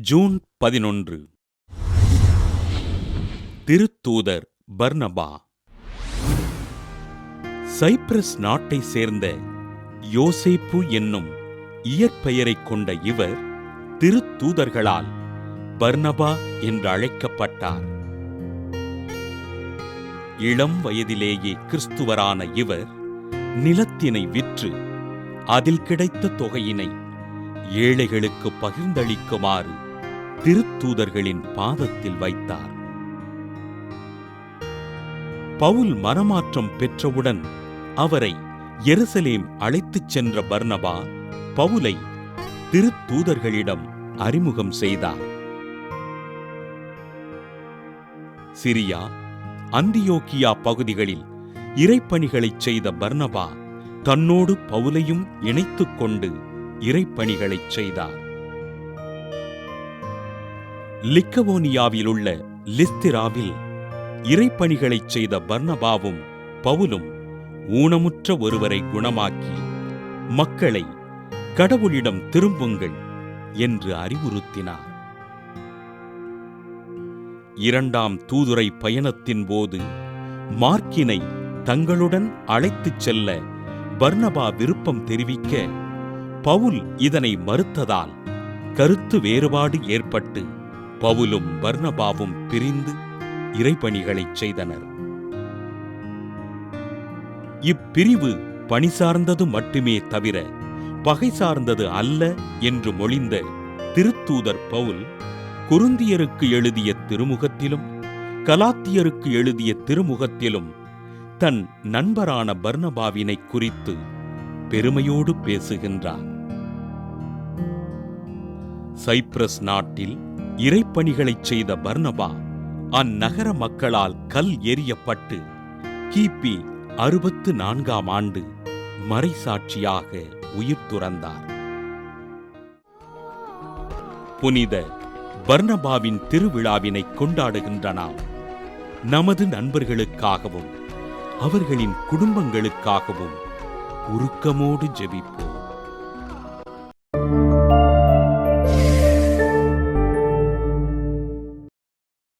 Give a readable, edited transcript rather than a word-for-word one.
June 11. திருத்தூதர் பர்னபா. Cyprus நாட்டை சேர்ந்த யோசேப்பு என்னும் இயற்பெயரைக் கொண்ட இவர் திருத்தூதர்களால் பர்னபா என்று அழைக்கப்பட்டார். இளம் வயதிலேயே கிறிஸ்துவரான இவர் நிலத்தினை விற்று அதில் கிடைத்த தொகையினை ஏழைகளுக்கு பகிர்ந்தளிக்குமாறு திருத்தூதர்களின் பாதத்தில் வைத்தார். பவுல் மனமாற்றம் பெற்றவுடன் அவரை எருசலேம் அழைத்துச் சென்ற பர்னபா பவுலை திருத்தூதர்களிடம் அறிமுகம் செய்தார். சிரியா, அந்தியோக்கியா பகுதிகளில் இறைப்பணிகளைச் செய்த பர்னபா தன்னோடு பவுலையும் இணைத்துக் கொண்டு இறைப்பணிகளைச் செய்தார். லிக்கவோனியாவிலுள்ள லிஸ்திராவில் இறைப்பணிகளைச் செய்த பர்னபாவும் பவுலும் ஊனமுற்ற ஒருவரை குணமாக்கி மக்களை கடவுளிடம் திரும்புங்கள் என்று அறிவுறுத்தினார். இரண்டாம் தூதுரை பயணத்தின் போது மார்க்கினை தங்களுடன் அழைத்துச் செல்ல பர்னபா விருப்பம் தெரிவிக்க பவுல் இதனை மறுத்ததால் கருத்து வேறுபாடு ஏற்பட்டு பவுலும் பர்னபாவும் பிரிந்து இறைப்பணிகளைச் செய்தனர். இப்பிரிவு பணி சார்ந்தது மட்டுமே தவிர பகை சார்ந்தது அல்ல என்று மொழிந்த திருத்தூதர் பவுல் கொரிந்தியருக்கு எழுதிய திருமுகத்திலும் கலாத்தியருக்கு எழுதிய திருமுகத்திலும் தன் நண்பரான பர்னபாவினை குறித்து பெருமையோடு பேசுகின்றார். சைப்ரஸ் நாட்டில் இறைப்பணிகளைச் செய்த பர்னபா அந்நகர மக்களால் கல் எறியப்பட்டு கிபி 64ஆம் ஆண்டு மறைசாட்சியாக உயிர் துறந்தார். புனித பர்னபாவின் திருவிழாவினை கொண்டாடுகின்ற நாம் நமது நண்பர்களுக்காகவும் அவர்களின் குடும்பங்களுக்காகவும் உருக்கமோடு ஜெபிப்போம்.